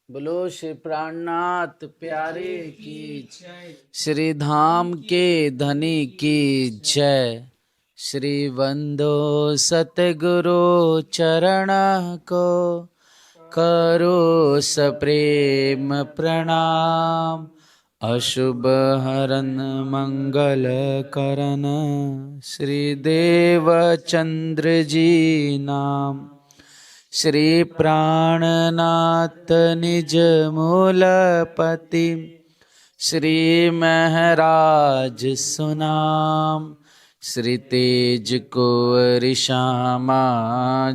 बोलो श्री प्राणनाथ प्यारे की जय, श्री धाम के धनी की जय। श्री वंदो सतगुरु चरण को, करो सप्रेम प्रणाम। अशुभ हरन मंगल करन, श्री देव चंद्र जी नाम। श्री प्राणनाथ निज मूलपति, श्री महराज सुनाम। श्री तेज कुंवर श्यामा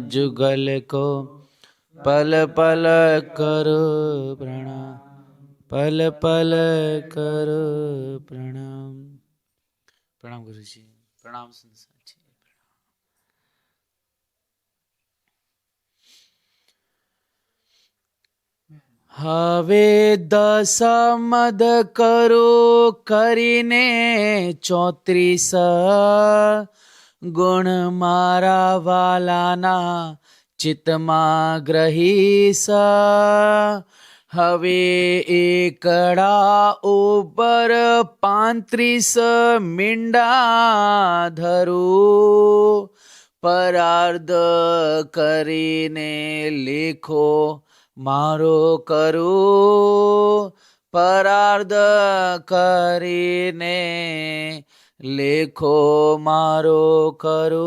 जुगल को, पल पल करो प्रणाम, पल पल करो प्रणाम। प्रणाम गुरु जी, प्रणाम संसार जी। હવે દસમદ કરો કરીને 34 ગુણ મારા વાલાના ચિત્તમાં ગ્રહીશ। હવે એકડા ઉપર 35 મીંડા ધરું, પરાર્ધ કરીને લેખો મારો કરું, પરાર્ધ કરીને લેખો મારો કરું।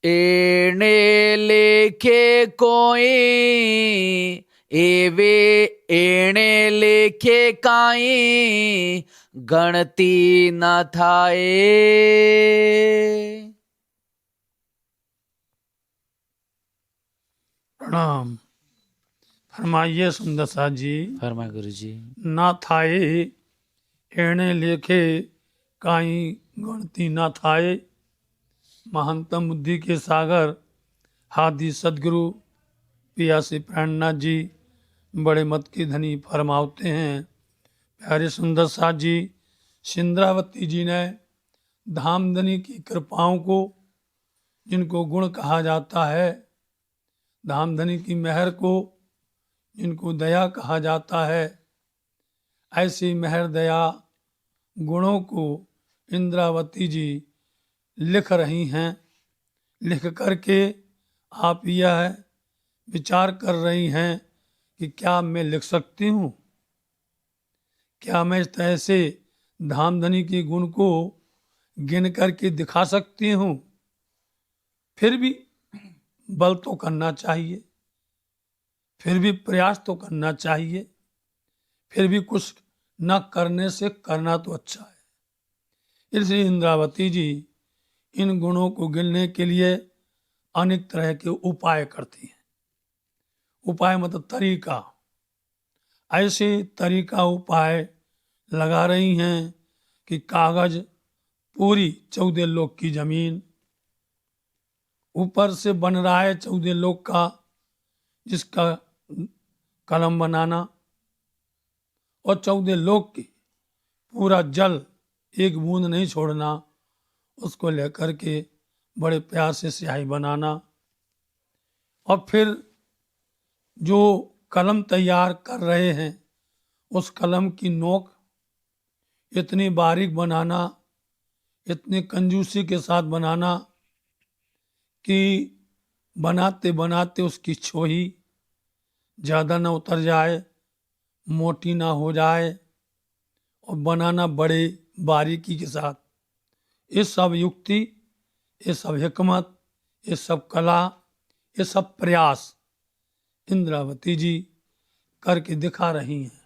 એણે લેખે કોઈ એવે, એણે લેખે કાંઈ ગણતી ન થાય। प्रणाम। फरमाइए सुंदर साथ जी। फरमाए गुरु जी। ना थाए एणे लेखे काई गणती ना थाए। महंतम बुद्धि के सागर हादी सदगुरु पियासी प्राणनाथ जी बड़े मत के धनी फरमाते हैं। प्यारे सुंदर साथ जी, सिंद्रावती जी ने धामधनी की कृपाओं को, जिनको गुण कहा जाता है, धामधनी की मेहर को जिनको दया कहा जाता है, ऐसी मेहर दया गुणों को इंद्रावती जी लिख रही हैं। लिख करके आप यह विचार कर रही हैं कि क्या मैं लिख सकती हूँ, क्या मैं इस तरह से धामधनी के गुण को गिन करके दिखा सकती हूँ। फिर भी बल तो करना चाहिए, फिर भी प्रयास तो करना चाहिए, फिर भी कुछ न करने से करना तो अच्छा है। इसलिए इंद्रावती जी इन गुणों को गिनने के लिए अनेक तरह के उपाय करती हैं। उपाय मतलब तरीका, ऐसे तरीका उपाय लगा रही हैं कि कागज पूरी 14 लोक की जमीन, ऊपर से बन रहा है 14 लोक का, जिसका कलम बनाना, और 14 लोक की पूरा जल एक बूंद नहीं छोड़ना, उसको लेकर के बड़े प्यार से स्याही बनाना। और फिर जो कलम तैयार कर रहे हैं उस कलम की नोक इतनी बारीक बनाना, इतनी कंजूसी के साथ बनाना कि बनाते बनाते उसकी छोही ज़्यादा ना उतर जाए, मोटी ना हो जाए, और बनाना बड़े बारीकी के साथ। ये सब युक्ति, ये सब हिकमत, ये सब कला, ये सब प्रयास इंद्रावती जी करके दिखा रही हैं।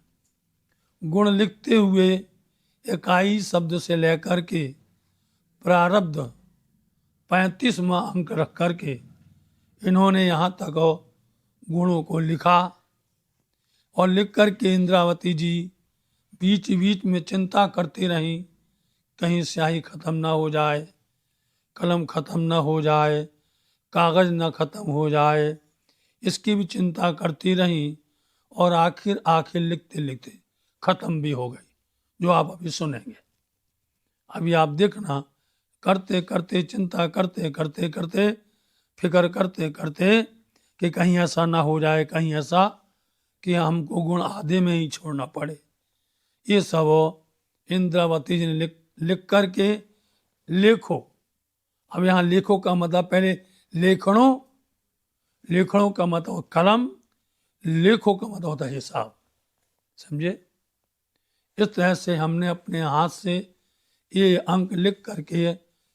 गुण लिखते हुए इकाई शब्द से लेकर के प्रारब्ध 35वां अंक रख करके इन्होंने यहाँ तक गुणों को लिखा। और लिख करके इंद्रावती जी बीच बीच में चिंता करती रहीं, कहीं स्याही खत्म ना हो जाए, कलम खत्म ना हो जाए, कागज ना खत्म हो जाए, इसकी भी चिंता करती रहीं। और आखिर लिखते लिखते खत्म भी हो गई, जो आप अभी सुनेंगे। अभी आप देखना करते करते, चिंता करते करते करते, फिक्र करते करते कि कहीं ऐसा ना हो जाए, कहीं ऐसा कि हमको गुण आधे में ही छोड़ना पड़े। ये सब इंद्रावती जी ने लिख करके लेखो। अब यहाँ लेखो का मतलब पहले लेखणों, लेखणों का मतलब कलम, लेखों का मतलब होता है हिसाब। समझे? इस तरह से हमने अपने हाथ से ये अंक लिख करके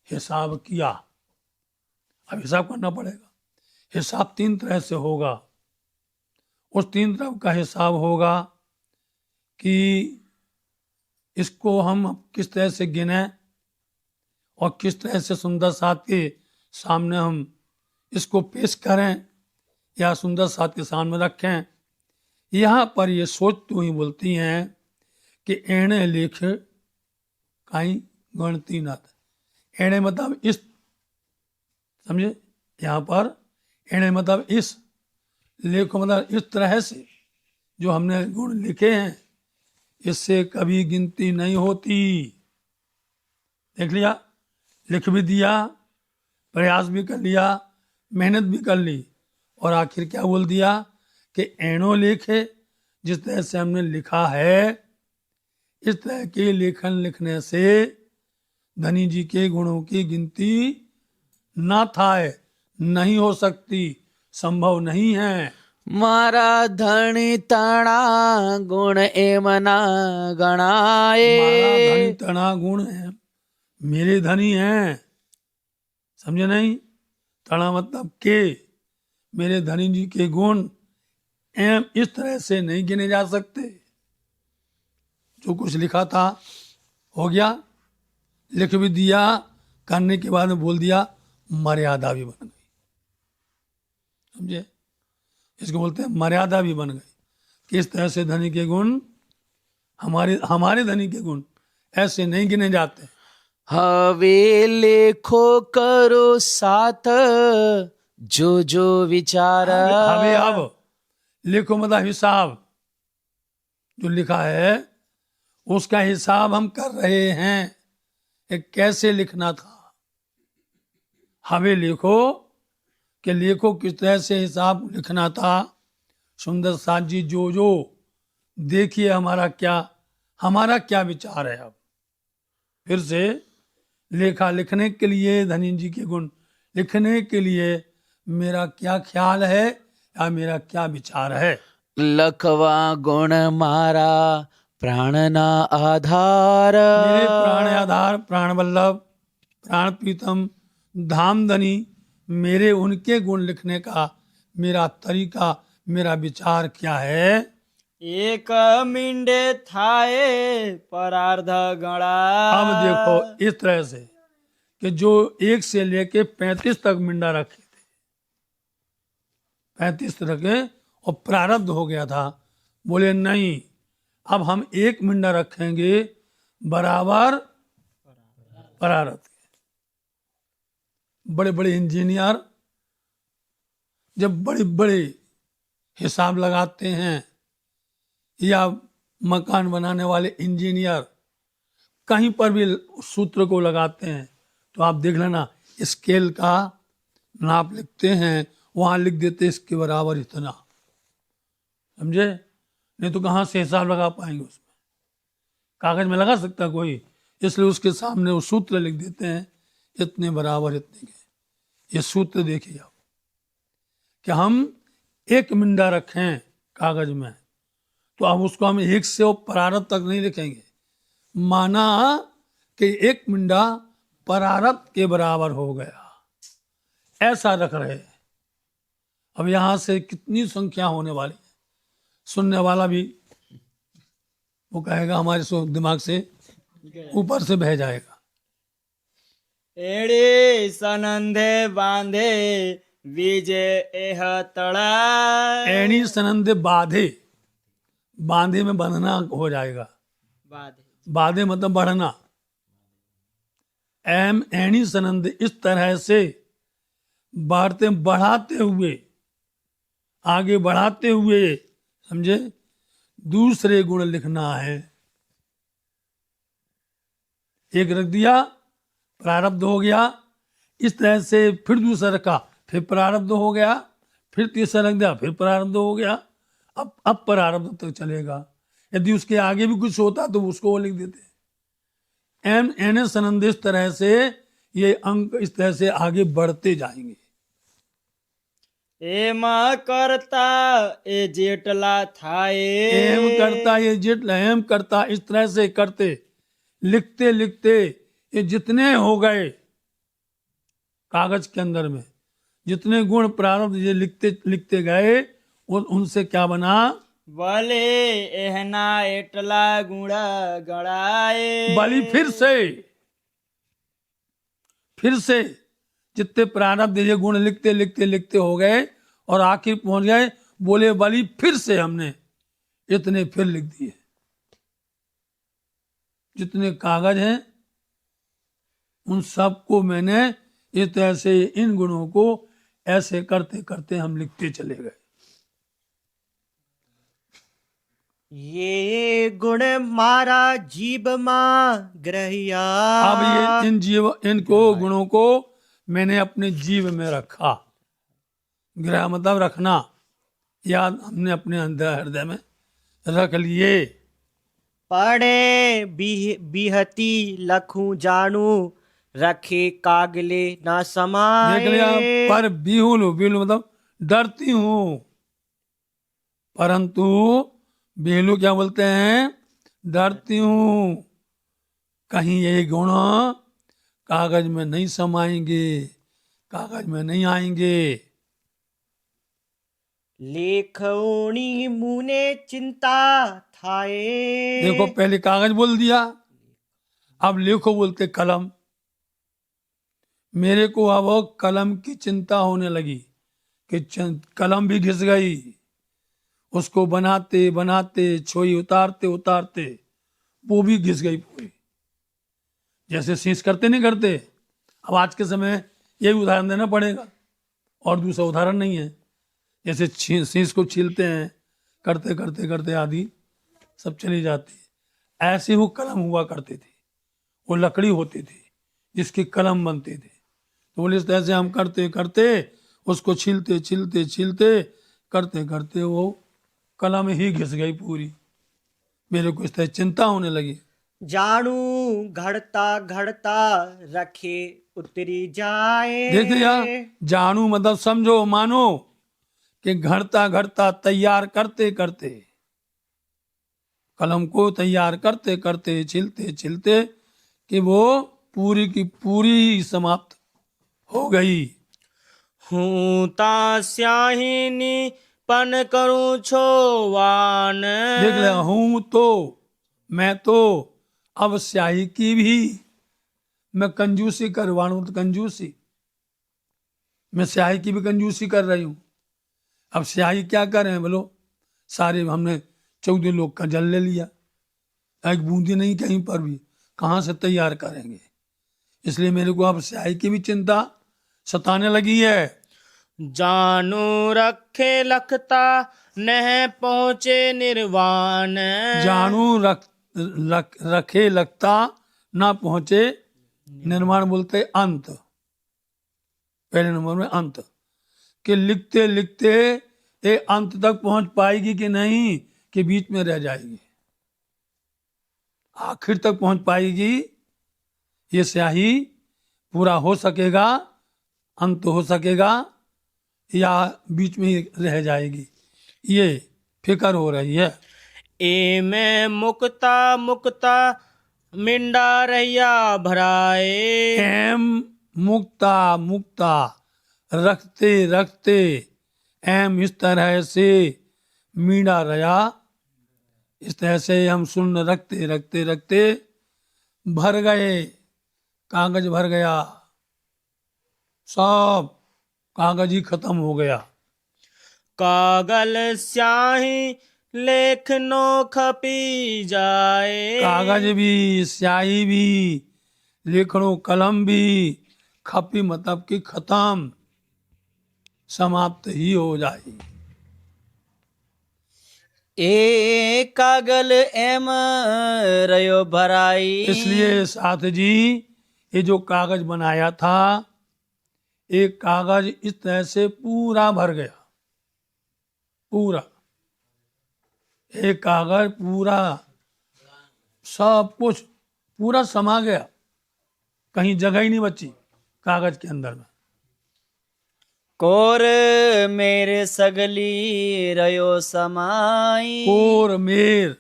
हिसाब किया। अब हिसाब करना पड़ेगा। हिसाब 3 तरह से होगा। उस 3 तरह का हिसाब होगा कि इसको हम किस तरह से गिने और किस तरह से सुंदर साथ के सामने हम इसको पेश करें या सुंदर साथ के सामने रखें। यहाँ पर ये सोच तो ही बोलती हैं कि एणे लेख काई गणती न। एणे मतलब इस, समझे? यहाँ पर एणे मतलब इस, लेख मतलब इस तरह से जो हमने गुण लिखे हैं इससे कभी गिनती नहीं होती। देख लिया, लिख भी दिया, प्रयास भी कर लिया, मेहनत भी कर ली, और आखिर क्या बोल दिया कि एणो लेख है, जिस तरह से हमने लिखा है इस तरह के लेखन लिखने से धनी जी के गुणों की गिनती ना थाए, नहीं हो सकती, संभव नहीं है। मारा धनी तणा गुण एमना गणाए। मारा धनी तना गुण है, मेरे धनी हैं। समझे नहीं? तणा मतलब के, मेरे धनी जी के गुण एम इस तरह से नहीं गिने जा सकते। जो कुछ लिखा था हो गया, लिख भी दिया, करने के बाद में बोल दिया, मर्यादा भी बन गई। समझे? इसको बोलते हैं मर्यादा भी बन गई। किस तरह से धनी के गुण, हमारे धनी के गुण ऐसे नहीं गिने जाते। हवे लेखो करो साथ जो जो विचार। हवे अब लिखो मतलब हिसाब, जो लिखा है उसका हिसाब हम कर रहे हैं कि कैसे लिखना था। हवे लिखो कि लिखो किस तरह से हिसाब लिखना था। सुंदर साथ जी जो जो देखिए हमारा क्या विचार है। अब फिर से लेखा लिखने के लिए, धनी जी के गुण लिखने के लिए मेरा क्या ख्याल है या मेरा क्या विचार है। लखवा गुण मारा प्राण ना आधार। मेरे प्राण आधार, प्राण वल्लभ, प्राण प्रीतम, धाम धनी, मेरे उनके गुण लिखने का मेरा तरीका, मेरा विचार क्या है। एक मिंडे थाए परार्ध गणा। अब देखो इस तरह से कि जो 1 से लेके 35 तक मिंडा रखे थे, 35 रखे और प्रारब्ध हो गया था। बोले नहीं, अब हम 1 मिंडा रखेंगे बराबर प्रारब्ध के। बड़े बड़े इंजीनियर जब बड़े बड़े हिसाब लगाते हैं, या मकान बनाने वाले इंजीनियर कहीं पर भी सूत्र को लगाते हैं, तो आप देख लेना स्केल का नाप लिखते हैं, वहां लिख देते इसके बराबर इतना। समझे? नहीं तो कहाँ से हिसाब लगा पाएंगे उसमें। कागज में लगा सकता कोई, इसलिए उसके सामने वो सूत्र लिख देते हैं, इतने बराबर इतने के। ये सूत्र देखिए आप कि हम 1 मिंडा रखें कागज में, तो अब उसको हम 1 से प्रारब्ध तक नहीं लिखेंगे। माना कि 1 मिंडा प्रारब्ध के बराबर हो गया, ऐसा रख रहे हैं। अब यहां से कितनी संख्या होने वाली है, सुनने वाला भी वो कहेगा हमारे दिमाग से ऊपर से बह जाएगा। एड़े सनंदे बांधे विजय एह तड़ा। एणी सनंद बाधे, बांधे में बंधना हो जाएगा। बाधे बाधे मतलब बढ़ना। एम एणी सनंद इस तरह से बढ़ाते हुए, आगे बढ़ाते हुए, समझे? दूसरे गुण लिखना है। एक रख दिया प्रारब्ध हो गया, इस तरह से फिर दूसरा रखा, फिर प्रारब्ध हो गया, फिर तीसरा रख दिया, फिर प्रारब्ध हो गया, अब प्रारब्ध तक चलेगा। यदि उसके आगे भी कुछ होता तो उसको वो लिख देते। एन एस आनंद इस तरह से ये अंक इस तरह से आगे बढ़ते जाएंगे। एम करता ए जेटला थाए, एम करता ये जेटला, एम करता इस तरह से करते, लिखते लिखते ये जितने हो गए कागज के अंदर में, जितने गुण प्रारब्ध ये लिखते लिखते गए, वो उनसे क्या बना? भले एहना एटला गुणा गणाए। बलि फिर से जितने प्रारब्ध ये गुण लिखते लिखते लिखते हो गए और आखिर पहुंच गए, बोले बलि फिर से हमने इतने फिर लिख दिए। जितने कागज हैं उन सबको मैंने इस तरह से इन गुणों को ऐसे करते करते हम लिखते चले गए। ये गुण मारा जीव मां ग्रहिया। अब ये इनको गुणों को मैंने अपने जीव में रखा। ग्रह मतलब रखना, याद हमने अपने अंदर हृदय में रख लिए। पढ़े बिहती लखूं जानू, रखे कागले ना समाए। देख लिया, पर बिहुल मतलब डरती हूं, परंतु बेलू क्या बोलते हैं? डरती हूं कहीं ये गुण कागज में नहीं समाएंगे, कागज में नहीं आएंगे। लेखोनी मुने चिंता थाए। देखो पहले कागज बोल दिया, अब लेखो बोलते कलम। मेरे को अब कलम की चिंता होने लगी कि कलम भी घिस गई। उसको बनाते बनाते, छोई उतारते उतारते वो भी घिस गई पूरी। जैसे शीश करते नहीं करते, अब आज के समय यही उदाहरण देना पड़ेगा और दूसरा उदाहरण नहीं है। जैसे शीश को छीलते हैं, करते करते करते आदि सब चली जाती है, ऐसे वो कलम हुआ करते थे। वो लकड़ी होती थी जिसकी कलम बनते थे। तो बोले इस तरह से हम करते करते उसको छीलते छीलते छीलते करते करते वो कलम ही घिस गई पूरी। मेरे को इस तरह चिंता होने लगी। जानू घड़ता घड़ता रखे उतरी जाए। देखते यार, जानू मतलब समझो, मानो कि घड़ता घड़ता तैयार करते करते, कलम को तैयार करते करते, छिलते छिलते कि वो पूरी की पूरी समाप्त हो गई। हूँ ता स्याहिनी पन करूं छोवान। देख ले, हूं तो मैं तो अब स्याही की भी मैं कंजूसी करवाऊं, तो कंजूसी, मैं स्याही की भी कंजूसी कर रही हूं। अब स्याही क्या करें बोलो, सारे हमने 14 लोग का जल ले लिया, एक बूंदी नहीं कहीं पर भी, कहाँ से तैयार करेंगे। इसलिए मेरे को अब स्याही की भी चिंता सताने लगी है। जानू रखे लखता नह पहुँचे निर्वाण। जानू रखे लगता ना पहुंचे निर्माण, बोलते अंत, पहले नंबर में अंत, कि लिखते लिखते ये अंत तक पहुंच पाएगी कि नहीं, कि बीच में रह जाएगी, आखिर तक पहुंच पाएगी। ये स्याही पूरा हो सकेगा, अंत हो सकेगा, या बीच में ही रह जाएगी, ये फिक्र हो रही है। ए में मुक्ता मुक्ता मिंडा रैया भराए। एम मुक्ता मुक्ता रखते रखते, एम इस तरह से मीणा रया, इस तरह से हम सुन रखते रखते रखते भर गए, कागज भर गया, सब कागज ही खत्म हो गया। कागल स्याही लेख नो खपी जाए। कागज भी, स्याही भी, लिखणो कलम भी, खपी मतलब कि खत्म, समाप्त ही हो जाएगी। ए कागल एम रयो भराई। इसलिए साथ जी ये जो कागज बनाया था, एक कागज इस तरह से पूरा भर गया, पूरा एक कागज पूरा सब कुछ पूरा समा गया, कहीं जगह ही नहीं बची कागज के अंदर में। कोर मेरे सगली रयो समाई। कोर मेर,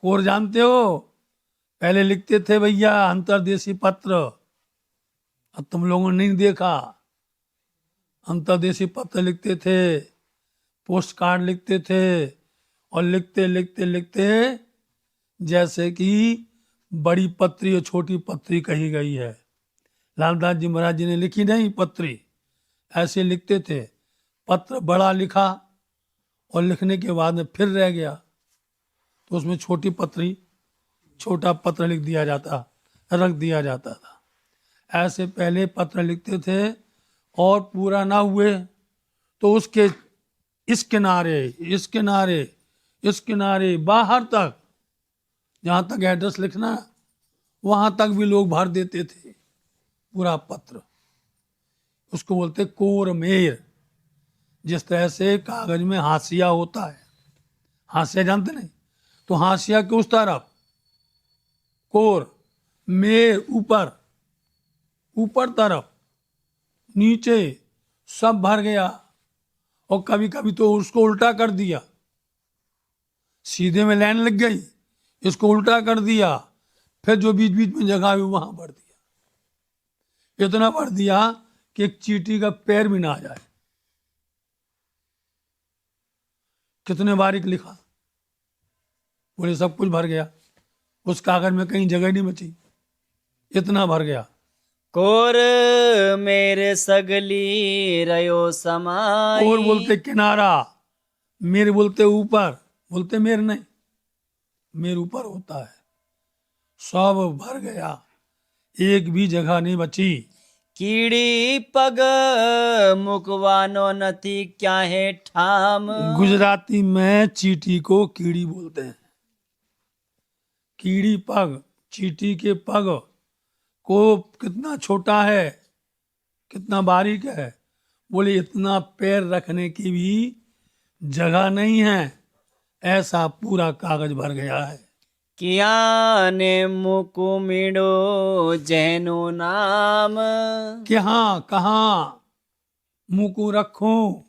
कोर जानते हो, पहले लिखते थे भैया अंतर्देशी पत्र, अब तुम लोगों ने नहीं देखा। अंतर्देशी पत्र लिखते थे, पोस्ट कार्ड लिखते थे, और लिखते लिखते लिखते जैसे कि बड़ी पत्री और छोटी पत्री कही गई है। लालदास जी महाराज जी ने लिखी नहीं पत्री, ऐसे लिखते थे। पत्र बड़ा लिखा और लिखने के बाद में फिर रह गया तो उसमें छोटी पत्री, छोटा पत्र लिख दिया जाता, रख दिया जाता था। ऐसे पहले पत्र लिखते थे, और पूरा ना हुए तो उसके इस किनारे, इस किनारे, इस किनारे, बाहर तक, जहाँ तक एड्रेस लिखना वहाँ तक भी लोग भर देते थे पूरा पत्र। उसको बोलते कोर मेर। जिस तरह से कागज में हाशिया होता है, हाशिया जानते नहीं, तो हाशिया के उस तरफ कोर, मेर ऊपर, ऊपर तरफ, नीचे सब भर गया। और कभी कभी तो उसको उल्टा कर दिया, सीधे में लाइन लग गई, इसको उल्टा कर दिया, फिर जो बीच बीच में जगह हुई वहां भर दिया। इतना भर दिया कि एक चींटी का पैर भी ना आ जाए। कितने बारीक लिखा, बोले सब कुछ भर गया, उस कागज में कहीं जगह नहीं बची, इतना भर गया। कोर मेरे सगली रयो समाई। और बोलते किनारा, मेर बोलते ऊपर, बोलते मेर नहीं, मेर ऊपर होता है। सब भर गया, एक भी जगह नहीं बची। कीड़ी पग मुकवानो नती क्या है ठाम। गुजराती में चींटी को कीड़ी बोलते हैं। कीड़ी पग, चींटी के पग को कितना छोटा है, कितना बारीक है, बोले इतना पैर रखने की भी जगह नहीं है, ऐसा पूरा कागज भर गया है। किया ने मुकुमिडो जैनो नाम। कि हाँ, कहाँ मुकु रखूं,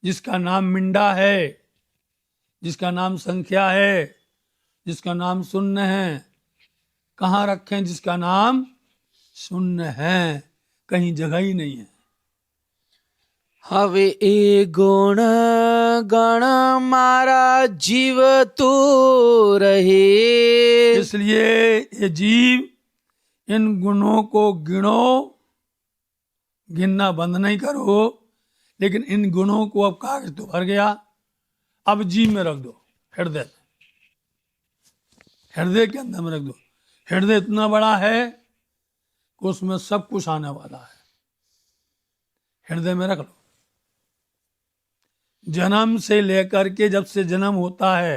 जिसका नाम मिंडा है, जिसका नाम संख्या है, जिसका नाम शून्य है। कहाँ रखें जिसका नाम शून्य है, कहीं जगह ही नहीं है। હવે એ ગુણ ગણ મારા જીવ તું રહે। इसलिए ये जीव इन गुणों को गिनो, गिनना बंद नहीं करो, लेकिन इन गुणों को अब कागज तो भर गया, अब जीव में रख दो, हृदय में, हृदय के अंदर में रख दो। हृदय इतना बड़ा है कि उसमें सब कुछ आने वाला है, हृदय में रख लो। जन्म से लेकर के जब से जन्म होता है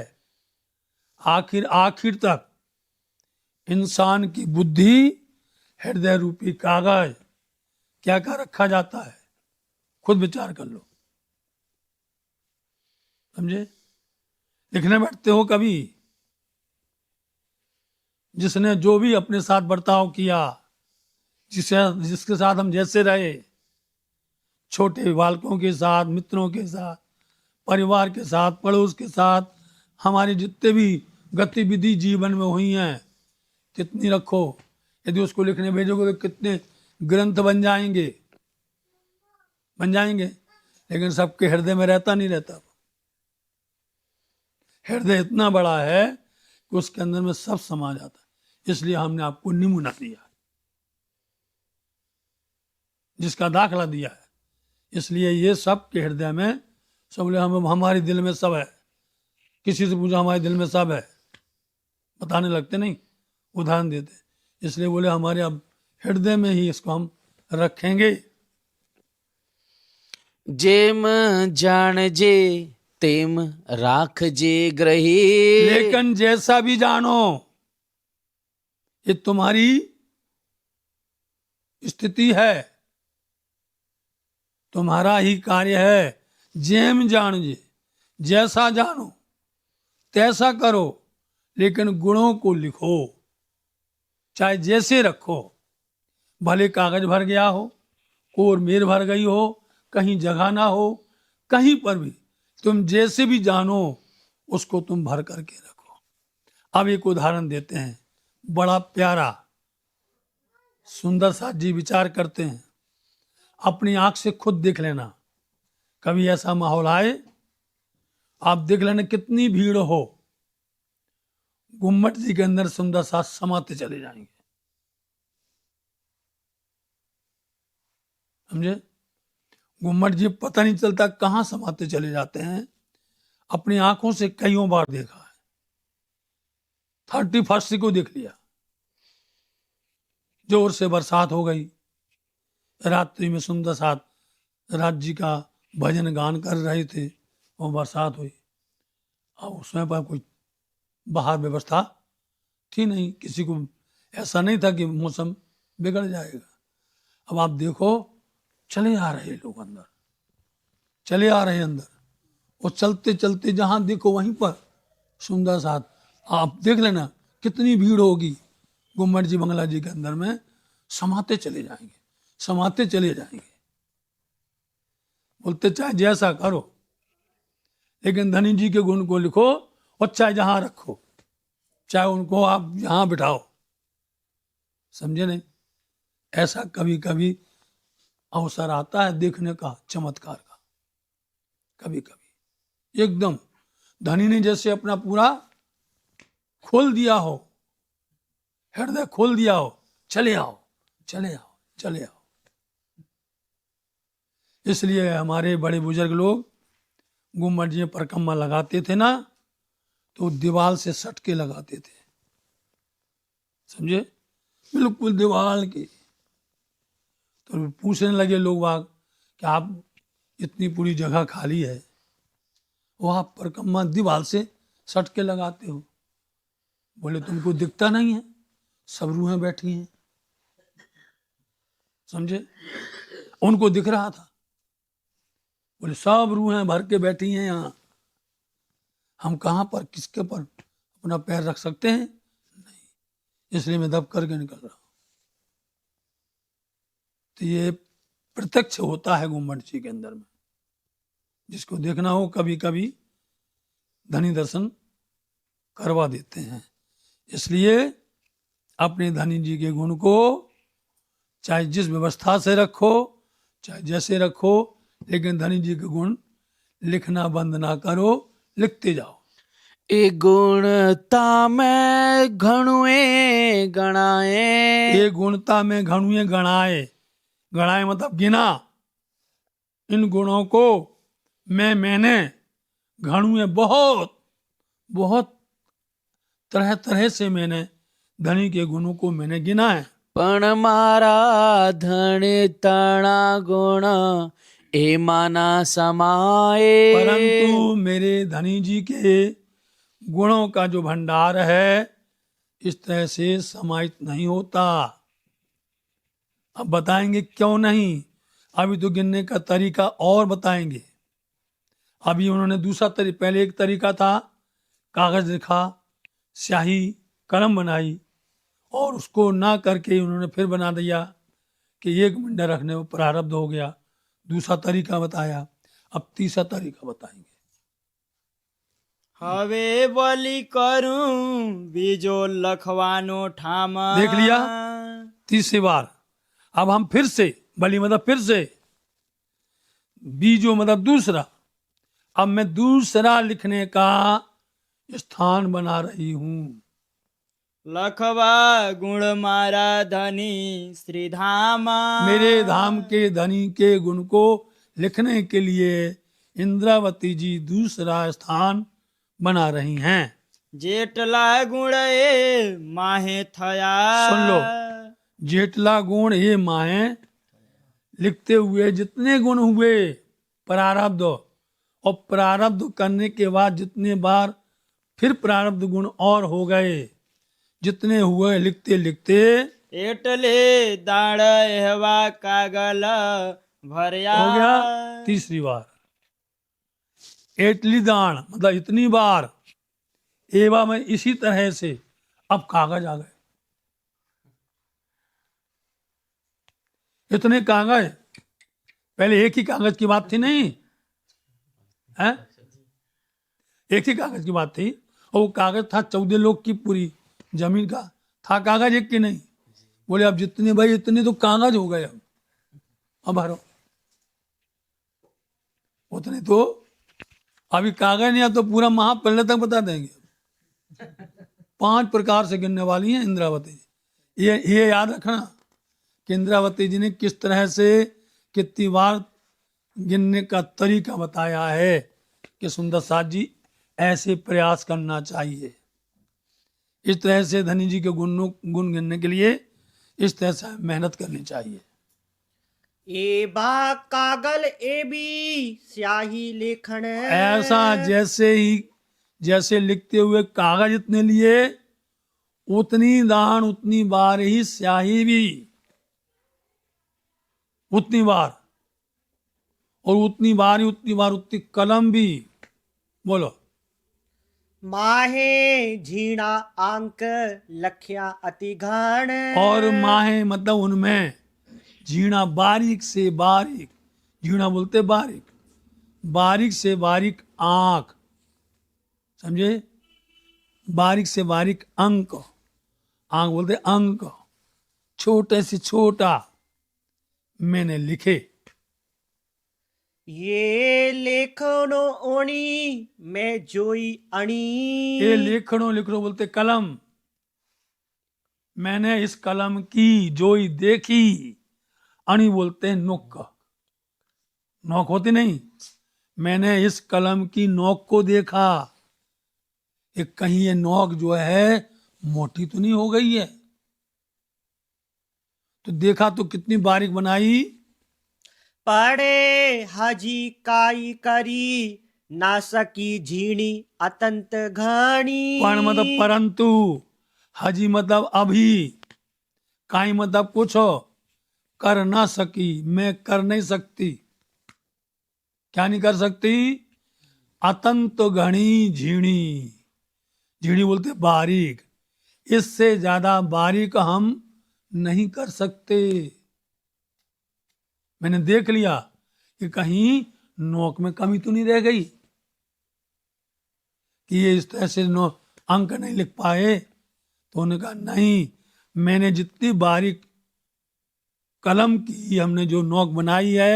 आखिर आखिर तक इंसान की बुद्धि हृदय रूपी कागज क्या क्या रखा जाता है, खुद विचार कर लो, समझे। लिखने बैठते हो कभी, जिसने जो भी अपने साथ बर्ताव किया, जिसके साथ हम जैसे रहे, छोटे बालकों के साथ, मित्रों के साथ, परिवार के साथ, पड़ोस के साथ, हमारी जितने भी गतिविधि जीवन में हुई हैं, कितनी रखो। यदि उसको लिखने भेजोगे तो कितने ग्रंथ बन जाएंगे, बन जाएंगे, लेकिन सबके हृदय में रहता नहीं रहता। हृदय इतना बड़ा है कि उसके अंदर में सब समा जाता है। इसलिए हमने आपको नमूना दिया, जिसका दाखला दिया है। इसलिए ये सब के हृदय में सब, बोले हम हमारे दिल में सब है। किसी से पूछा हमारे दिल में सब है, बताने लगते नहीं, उदाहरण देते। इसलिए बोले हमारे अब हृदय में ही इसको हम रखेंगे। જેમ જાણજે તેમ રાખજે ગ્રહી। लेकिन जैसा भी जानो, ये तुम्हारी स्थिति है, तुम्हारा ही कार्य है। जेम जान जे, जैसा जानो तैसा करो, लेकिन गुणों को लिखो, चाहे जैसे रखो। भले कागज भर गया हो, कोर मेर भर गई हो, कहीं जगह ना हो, कहीं पर भी तुम जैसे भी जानो उसको तुम भर करके रखो। अब एक उदाहरण देते हैं, बड़ा प्यारा सुंदर साथ जी विचार करते हैं। अपनी आंख से खुद देख लेना, कभी ऐसा माहौल आए, आप देख लेना कितनी भीड़ हो, गुम्मट जी के अंदर सुंदर साथ समाते चले जाएंगे। समझे? गुम्मट जी पता नहीं चलता कहां समाते चले जाते हैं। अपनी आंखों से कईयों बार देखा है। 31 को देख लिया, जोर से बरसात हो गई, रात्रि में सुंदर साथ राज जी का भजन गान कर रहे थे और बरसात हुई। अब उसमें पर कोई बाहर व्यवस्था थी नहीं, किसी को ऐसा नहीं था कि मौसम बिगड़ जाएगा। अब आप देखो, चले आ रहे लोग अंदर, चले आ रहे अंदर, और चलते चलते जहां देखो वहीं पर सुंदर साथ, आप देख लेना कितनी भीड़ होगी। गुम्मट जी बंगला जी के अंदर में समाते चले जाएंगे, समाते चले जाएंगे। बोलते चाहे जैसा करो, लेकिन धनी जी के गुण को लिखो, और चाहे जहां रखो, चाहे उनको आप यहां बिठाओ। समझे नहीं? ऐसा कभी कभी अवसर आता है देखने का, चमत्कार का। कभी कभी एकदम धनी ने जैसे अपना पूरा खोल दिया हो, हृदय खोल दिया हो, चले आओ, चले आओ, चले आओ। इसलिए हमारे बड़े बुजुर्ग लोग गुम्मट जी परिक्रमा लगाते थे ना, तो दीवार से सट के लगाते थे। समझे? बिल्कुल दीवार के। तो पूछने लगे लोग बाग कि आप इतनी पूरी जगह खाली है, वो आप परिक्रमा दीवार से सट के लगाते हो? बोले तुमको दिखता नहीं है, सब रूहें बैठी हैं। समझे? उनको दिख रहा था। बोले सब रूहें भर के बैठी हैं यहाँ, हम कहाँ पर किसके पर अपना पैर रख सकते हैं? नहीं, इसलिए मैं दब करके निकल रहा हूं। तो ये प्रत्यक्ष होता है गुम्मट जी के अंदर में। जिसको देखना हो, कभी कभी धनी दर्शन करवा देते हैं। इसलिए अपने धनी जी के गुण को चाहे जिस व्यवस्था से रखो, चाहे जैसे रखो, लेकिन धनी जी के गुण लिखना बंद ना करो, लिखते जाओ। ए गुणता में घणुए गणाए, ये गुणता में घणुए गणाए, गणाए मतलब गिना। इन गुणों को मैंने घणुए बहुत बहुत तरह तरह से मैंने धनी के गुणों को मैंने गिना है। पण मारा धन तणा गुण ए माना समाए, परंतु मेरे धनी जी के गुणों का जो भंडार है इस तरह से समाहित नहीं होता। अब बताएंगे क्यों नहीं, अभी तो गिनने का तरीका और बताएंगे। अभी उन्होंने दूसरा तरीका, पहले एक तरीका था, कागज लिखा, स्याही कलम बनाई, और उसको ना करके उन्होंने फिर बना दिया कि एक मंडा रखने में प्रारब्ध हो गया। दूसरा तरीका बताया, अब तीसरा तरीका बताएंगे। હવે બલી કરું બીજો લખવાનો ઠામ। देख लिया? तीसरी बार। अब हम फिर से, बलि मतलब फिर से, बीजो मतलब दूसरा, अब मैं दूसरा लिखने का स्थान बना रही हूं। લખવા ગુણ મારા ધની શ્રીધામ। मेरे धाम के धनी के गुण को लिखने के लिए इंद्रावती जी दूसरा स्थान बना रही हैं। જેટલા ગુણ એ માહે થયા। सुन लो, जेटला गुण ये माए, लिखते हुए जितने गुण हुए प्रारब्ध, और प्रारब्ध करने के बाद जितने बार फिर प्रारब्ध गुण और हो गए, जितने हुए लिखते लिखते એટલે દાળ એવા કાગળ हो ભર્યા गया तीसरी बार एटली दान मतलब इतनी बार एवा में इसी तरह से अब कागज आ गए इतने कागज पहले एक ही कागज की बात थी नहीं है एक ही कागज की बात थी और वो कागज था 14 लोग की पूरी जमीन का था कागज एक की नहीं बोले अब जितने भाई इतने तो कागज हो गए अब भरो उतने तो अभी कागज नहीं तो पूरा महाप्रलय तक बता देंगे 5 प्रकार से गिनने वाली हैं इंद्रावती जी ये याद रखना कि इंद्रावती जी ने किस तरह से कितनी बार गिनने का तरीका बताया है कि सुंदर साथ जी ऐसे प्रयास करना चाहिए इस तरह से धनी जी के गुण गिनने के लिए इस तरह से मेहनत करनी चाहिए एबा कागल एबी स्याही लेखन ऐसा जैसे लिखते हुए कागज इतने लिए उतनी दान उतनी बार ही स्याही भी उतनी बार और उतनी बार ही उतनी कलम भी बोलो माहे झीणा अंक लख्या अति घण और माहे मतलब उनमें झीणा बारीक से बारीक झीणा बोलते बारीक बारीक से बारीक आंख समझे बारीक से बारीक अंक आंख बोलते अंक छोटे से छोटा मैंने लिखे ये लेखनो ओणी मैं जोई अणी ये लिखणो बोलते कलम मैंने इस कलम की जोई देखी अणी बोलते हैं नोक नोक होती नहीं मैंने इस कलम की नोक को देखा ये कहीं ये नोक जो है मोटी तो नहीं हो गई है तो देखा तो कितनी बारीक बनाई पड़े हाजी काई करी ना सकी झीणी अतंत घणी पण मतलब परंतु हजी मतलब अभी काई मतलब कुछ कर ना सकी मैं कर नहीं सकती क्या नहीं कर सकती अतंत घनी झीणी झीणी बोलते बारीक इससे ज्यादा बारीक हम नहीं कर सकते मैंने देख लिया कि कहीं नोक में कमी तो नहीं रह गई कि ये इस तरह से अंक नहीं लिख पाए तो उन्होंने कहा नहीं मैंने जितनी बारीक कलम की हमने जो नोक बनाई है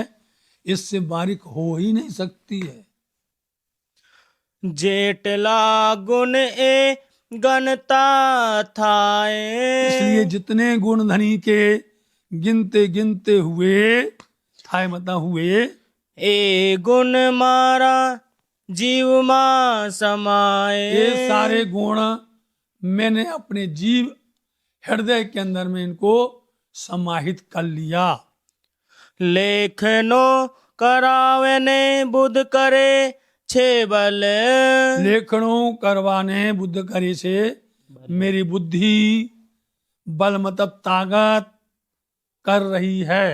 इससे बारीक हो ही नहीं सकती है જેટલા ગુણ એ ગણતા થાય इसलिए जितने गुण धनी के गिनते गिनते हुए थाय मतलब हुए એ ગુણ મારા જીવમાં સમાય ये सारे गुण मैंने अपने जीव हृदय के अंदर में इनको समाहित कर लिया લેખનો કરાવે ને બુદ્ધ કરે છે બલ लेखनों करवाने बुद्ध करे से मेरी बुद्धि बल मतलब ताकत कर रही है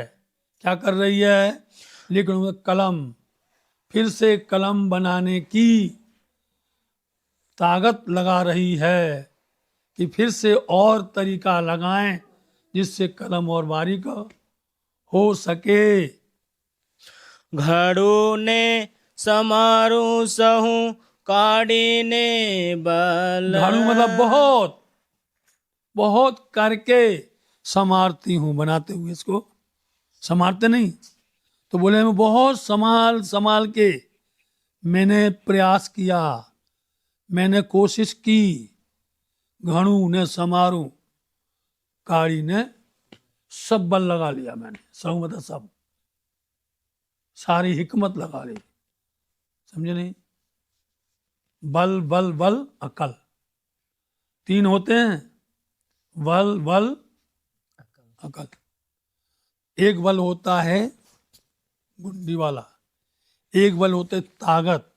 क्या कर रही है लेखनों में कलम फिर से कलम बनाने की ताकत लगा रही है कि फिर से और तरीका लगाएं जिससे कलम और बारीक हो सके ઘડું ને સમારું સહુ કાઢીને બલ झाड़ू मतलब बहुत बहुत करके संवारती हूँ बनाते हुए इसको संवारते नहीं तो बोले मैं बहुत संभाल संभाल के मैंने प्रयास किया मैंने कोशिश की घणू ने समारू काड़ी ने सब बल लगा लिया मैंने सब मतलब सब सारी हिकमत लगा ली समझे नहीं बल बल बल अकल 3 होते हैं बल बल अकल एक बल होता है गुंडी वाला एक बल होते ताकत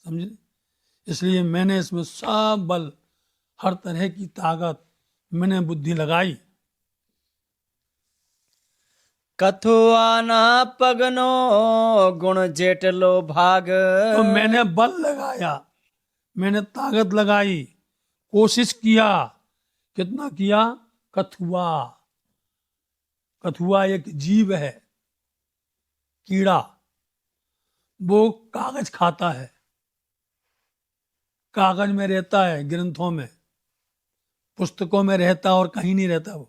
समझे इसलिए मैंने इसमें सब बल हर तरह की ताकत मैंने बुद्धि लगाई કથુઆના પગનો ગુણ જેટલો ભાગ तो मैंने बल लगाया, मैंने ताकत लगाई, कोशिश किया। कितना किया? कथुआ, कथुआ एक जीव है, कीड़ा। वो कागज खाता है, कागज में रहता है, ग्रंथों में, पुस्तकों में रहता और कहीं नहीं रहता वो।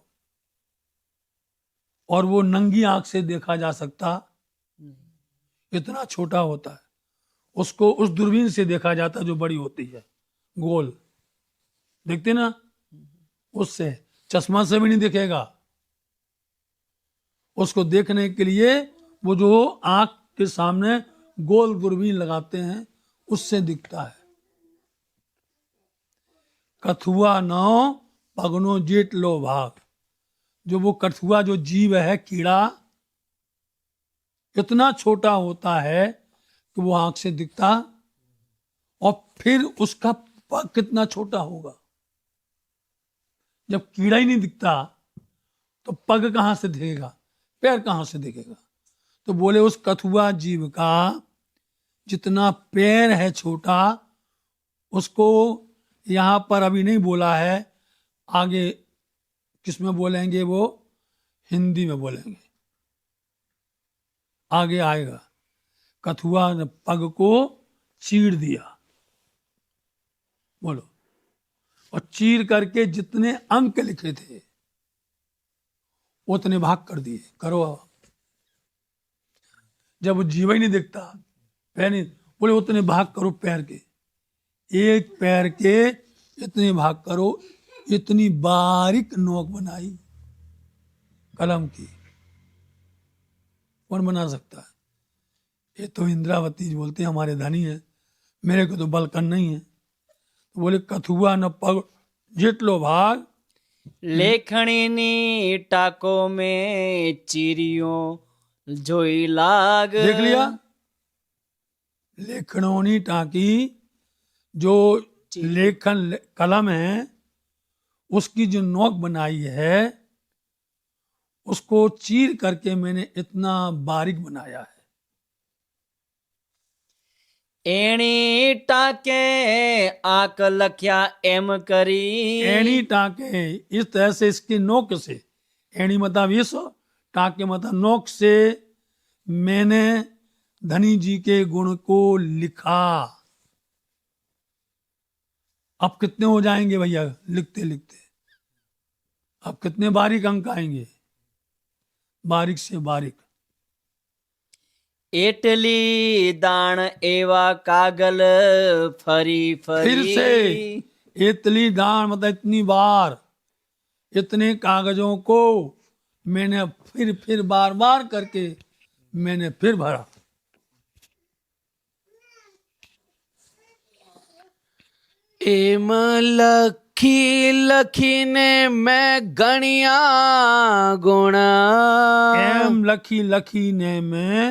और वो नंगी आंख से देखा जा सकता, इतना छोटा होता है। उसको उस दूरबीन से देखा जाता जो बड़ी होती है, गोल, देखते ना, उससे। चश्मा से भी नहीं दिखेगा। उसको देखने के लिए वो जो आंख के सामने गोल दूरबीन लगाते हैं, उससे दिखता है। कथुआ नौ पगनो जेट लो भाग। जो वो कथुआ जो जीव है, कीड़ा, इतना छोटा होता है कि वो आंख से दिखता, और फिर उसका पग कितना छोटा होगा। जब कीड़ा ही नहीं दिखता तो पग कहां से दिखेगा, पैर कहां से दिखेगा। तो बोले उस कथुआ जीव का जितना पैर है छोटा, उसको यहां पर अभी नहीं बोला है, आगे किसमें बोलेंगे, वो हिंदी में बोलेंगे, आगे आएगा। कथुआ ने पग को चीर दिया, बोलो, और चीर करके जितने अंक लिखे थे उतने भाग कर दिए। करो अब। जब वो जीव ही नहीं दिखता, पैर नहीं, बोले उतने भाग करो पैर के, एक पैर के इतने भाग करो। इतनी बारीक नोक बनाई कलम की, कौन बना सकता है? ये तो इंद्रावती जी बोलते हैं हमारे धनी है, मेरे को तो बलकन नहीं है। तो बोले कथुआ न पग जेटलो भाग। લેખણીની ટાકો મેં ચીરિયો જોઈ લાગ देख लिया, लेखनोनी टाकी, जो लेखन कलम है, उसकी जो नोक बनाई है, उसको चीर करके मैंने इतना बारीक बनाया है। એણી ટાકે આક લખ્યા એમ કરી एणी टाके, इस तरह से इसकी नोक से, एणी मतलब इस, टाके मतलब नोक से मैंने धनी जी के गुण को लिखा। अब कितने हो जाएंगे भैया लिखते लिखते? अब कितने बारीक अंक आएंगे, बारीक से बारीक। એટલી દાણ એવા કાગલ ફરી फिर ફરી से इतनी दान मतलब इतनी बार, इतने कागजों को मैंने फिर बार बार करके मैंने फिर भरा। એમ લખી લખીને मैं गणिया गुण एम लखी लखी ने मैं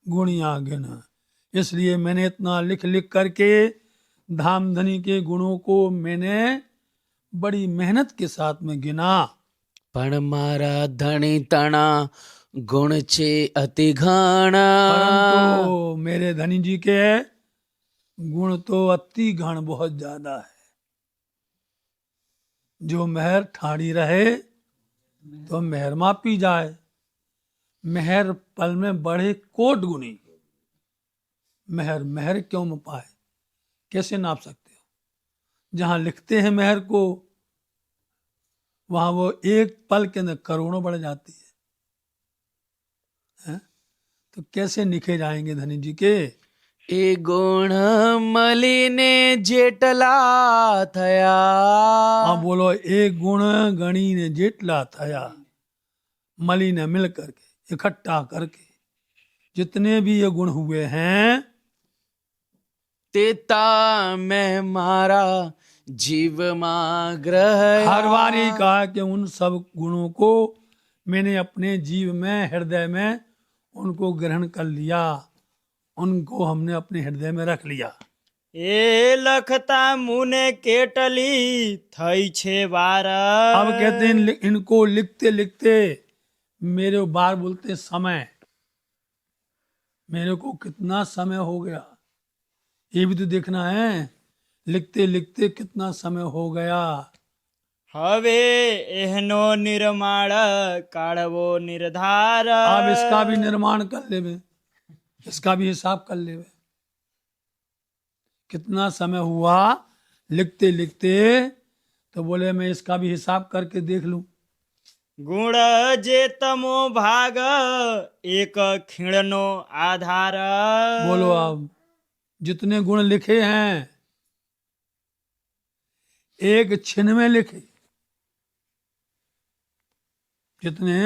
गुणिया गिना। इसलिए मैंने इतना लिख लिख करके धामधनी के गुणों को मैंने बड़ी मेहनत के साथ में गिना। પણ મારા ધણી તણા ગુણ છે અતિ ઘણા परंतु मेरे धनी जी के गुण तो अति घण बहुत ज्यादा है। जो मेहर ठाड़ी रहे तो मेहर मापी जाए। मेहर पल में बढ़े कोट गुनी। मेहर मेहर क्यों पाए, कैसे नाप सकते हो? जहां लिखते हैं मेहर को, वहां वो एक पल के अंदर करोड़ों बढ़ जाती है? तो कैसे लिखे जाएंगे धनी जी के? એ ગુણ મળીને જેટલા થયા हाँ बोलो, एक गुण गणी ने जेटला थया, मली ने मिल करके इकट्ठा करके जितने भी ये गुण हुए हैं, તેતા मैं मारा जीव मा ग्रह हर बार ही कहा कि उन सब गुणों को मैंने अपने जीव में, हृदय में उनको ग्रहण कर लिया, उनको हमने अपने हृदय में रख लिया। એ લખતા મુને કેટલી થઈ છે વાર अब कहते हैं इनको लिखते लिखते मेरे बार बोलते समय, मेरे को कितना समय हो गया ये भी तो देखना है। लिखते लिखते कितना समय हो गया। હવે એહનો નિર્માણ કાઢવો નિર્ધાર अब इसका भी निर्माण कर लेवे, इसका भी हिसाब कर लेवे। कितना समय हुआ लिखते लिखते, तो बोले मैं इसका भी हिसाब करके देख लूं। ગુણ જે તમો ભાગ એક ખીણનો આધાર बोलो अब जितने गुण लिखे हैं एक छिन में लिखे, जितने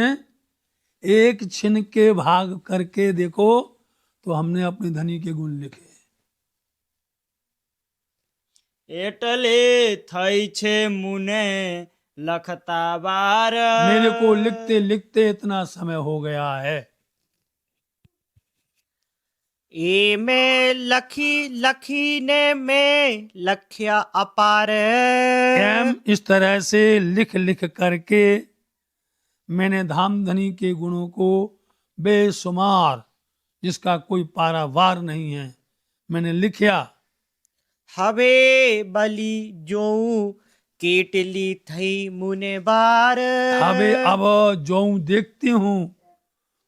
एक छिन के भाग करके देखो तो हमने अपने धनी के गुण लिखे। એટલે થઈ છે મુને લખતા બાર मेरे को लिखते लिखते इतना समय हो गया है। ए में लखी लखी ने में लख्या अपार। एम इस तरह से लिख लिख करके मैंने धाम धनी के गुणों को बेशुमार, जिसका कोई पारावार नहीं है, मैंने लिखा। हवे बली जो केटली थई मुने बार। हवे अब जो देखती हूँ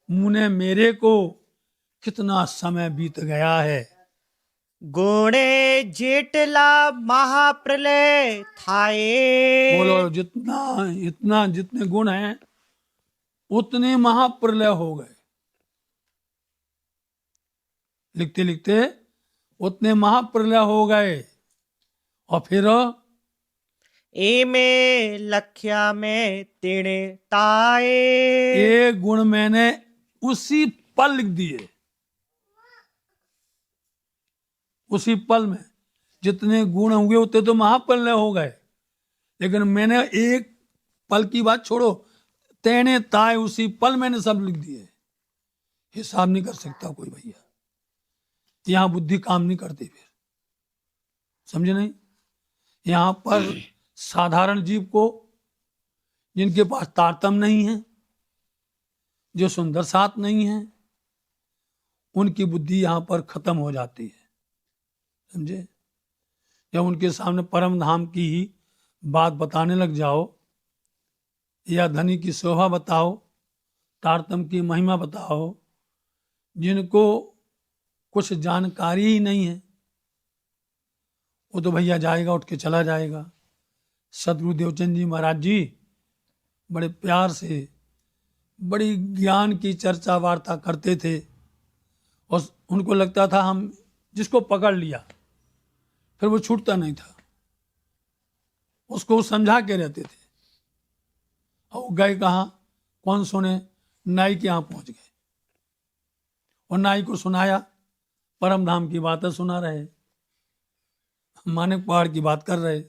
मुने मेरे को कितना समय बीत गया है। गुणे जेटला महाप्रलय थाए। बोलो जितना इतना जितने गुण हैं उतने महाप्रलय हो गए। लिखते लिखते उतने महाप्रलय हो गए। और फिर ए में लख्या में तेणे ताए। ये गुण मैंने उसी पल लिख दिए। उसी पल में जितने गुण होंगे उतने तो महाप्रलय हो गए, लेकिन मैंने एक पल की बात छोड़ो, तेने ताए उसी पल मैंने सब लिख दिए। हिसाब नहीं कर सकता कोई भैया, यहां बुद्धि काम नहीं करती। फिर समझे नहीं? यहां पर साधारण जीव को, जिनके पास तारतम्य नहीं है, जो सुंदर साथ नहीं है, उनकी बुद्धि यहां पर खत्म हो जाती है। समझे? जब उनके सामने परम धाम की ही बात बताने लग जाओ, या धनी की शोभा बताओ, तारतम्य की महिमा बताओ, जिनको कुछ जानकारी ही नहीं है, वो तो भैया जाएगा, उठ के चला जाएगा। सदगुरु देवचंद जी महाराज जी बड़े प्यार से बड़ी ज्ञान की चर्चा वार्ता करते थे, और उनको लगता था हम जिसको पकड़ लिया फिर वो छूटता नहीं था, उसको समझा के रहते थे। और गए कहाँ, कौन सुने, नाई के यहाँ पहुंच गए, और नाई को सुनाया, परम धाम की बातें सुना रहे, मानिक पहाड़ की बात कर रहे,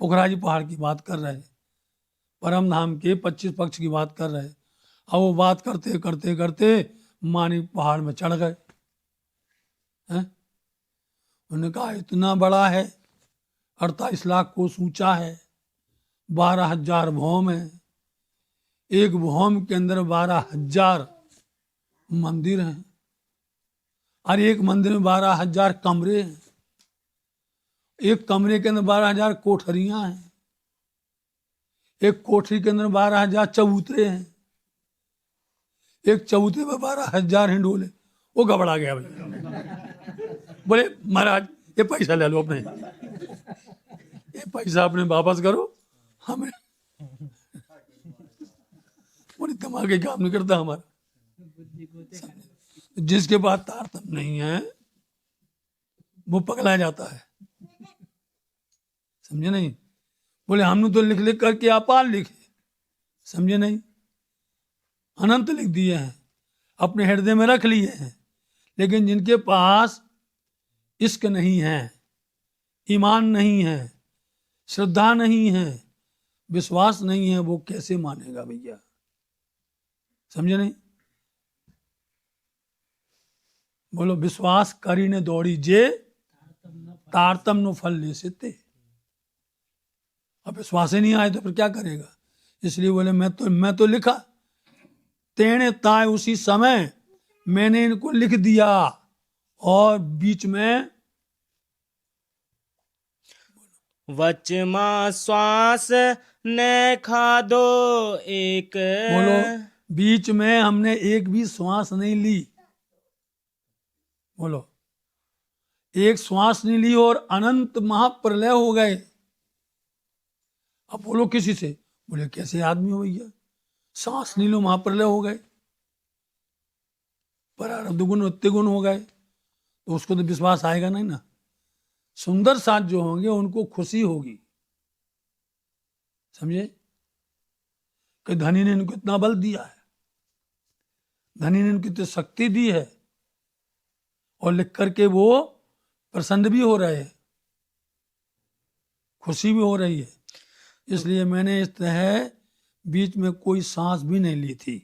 पुखराजी पहाड़ की बात कर रहे, परम धाम के 25 पक्ष की बात कर रहे। और वो बात करते करते करते मानिक पहाड़ में चढ़ गए। हैं? उन्होंने कहा इतना बड़ा है, 48 लाख कोस ऊंचा है, 12,000 भौम है, एक भौम के अंदर 12,000 मंदिर हैं, और एक मंदिर में 12,000 कमरे हैं, एक कमरे के अंदर 12,000 कोठरियां हैं, एक कोठरी के अंदर 12,000 चबूतरे हैं, एक चबूतरे में 12,000 हिंडोले। वो घबरा गया भैया, बोले महाराज ये पैसा ले लो अपने, ये पैसा अपने वापस करो, हमें बोले दिमाग के काम नहीं करता हमारा। जिसके पास तारतम्य नहीं है वो पगला जाता है। समझे नहीं? बोले हमने तो लिख लिख करके अपार लिखे, समझे नहीं? अनंत लिख दिए हैं, अपने हृदय में रख लिए हैं, लेकिन जिनके पास इश्क नहीं है, ईमान नहीं है, श्रद्धा नहीं है, विश्वास नहीं है, वो कैसे मानेगा भैया? समझे नहीं? बोलो विश्वास करी ने दौड़ी जे तारतम नो फल ले सकते। अब विश्वास ही नहीं आए तो फिर क्या करेगा? इसलिए बोले मैं तो लिखा, तेने ताय उसी समय मैंने इनको लिख दिया और बीच में વચમાં શ્વાસ ને ખાધો એક बोलो, बीच में हमने एक भी श्वास नहीं ली। बोलो, एक श्वास नहीं ली और अनंत महाप्रलय हो गए। अब बोलो किसी से, बोले कैसे आदमी हो भैया, सांस नहीं लो महाप्रलय हो गए, प्रारब्ध गुण उत्ते गुण हो गए, तो उसको तो विश्वास आएगा नहीं ना। सुंदर साथ जो होंगे उनको खुशी होगी, समझे, कि धनी ने इनको इतना बल दिया है, धनी ने इनको इतनी शक्ति दी है, और लिख करके वो प्रसन्न भी हो रहे हैं, खुशी भी हो रही है। इसलिए मैंने इस तरह बीच में कोई सांस भी नहीं ली थी।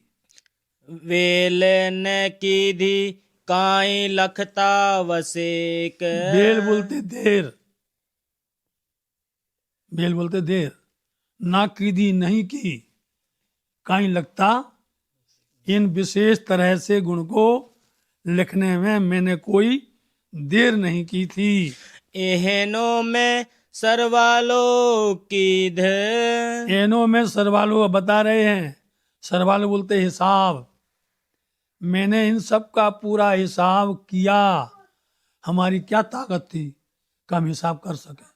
વેલ ને કીધી કાંઈ લખતા વસેક बेल बोलते देर, बेल बोलते देर, ना कीधी नहीं की, कहीं लगता, इन विशेष तरह से गुण को लिखने में मैंने कोई देर नहीं की थी। એનો મેં સરવાલો કીધ एनो में सरवालो बता रहे हैं, सरवालो बोलते हिसाब, मैंने इन सब का पूरा हिसाब किया। हमारी क्या ताकत थी कि हम हिसाब कर सके,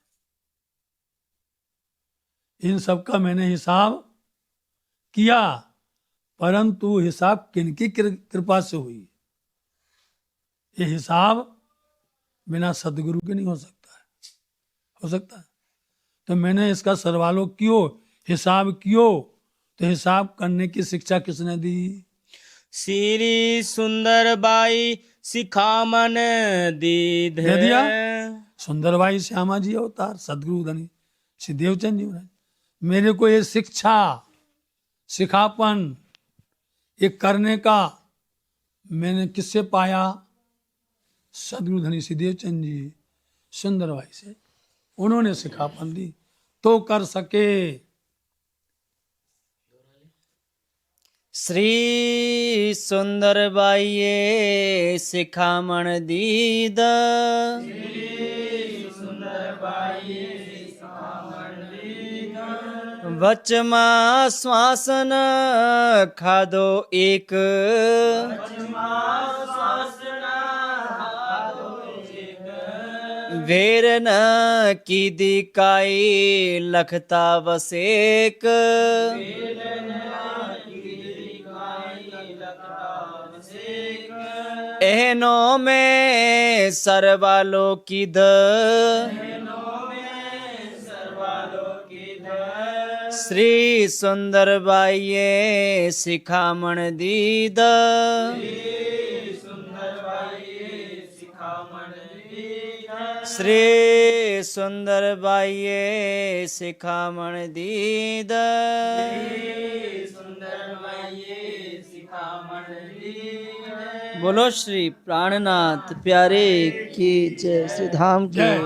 इन सब का मैंने हिसाब किया, परंतु हिसाब किनकी कृपा से हुई, ये हिसाब बिना सदगुरु के नहीं हो सकता है, हो सकता है। तो मैंने इसका सरवालो क्यों हिसाब क्यों, तो हिसाब करने की शिक्षा किसने दी? શ્રી સુંદરબાઈ શિખામણ દીધ दे दिया सुंदरबाई श्यामा जी अवतार सदगुरु धनी श्री देवचंद जी महाराज। मेरे को ये शिक्षा सिखापन ये करने का मैंने किससे पाया? सदगुरु धनी श्री देवचंद जी सुंदरबाई से, उन्होंने सिखापन दी तो कर सके। શ્રી સુંદરબાઈએ શિખામણ દીધ વચમાં શ્વાસન ખાધો એક વેર ન કીધી કાઈ લખતા વસેક એનો મેં સરવાલો કીધ શ્રી સુંદરબાઈએ શિખામણ દીધ શ્રી સુંદરબાઈએ શિખામણ દીધ बोलो श्री प्राणनाथ प्यारे की जय, श्री धाम की जय।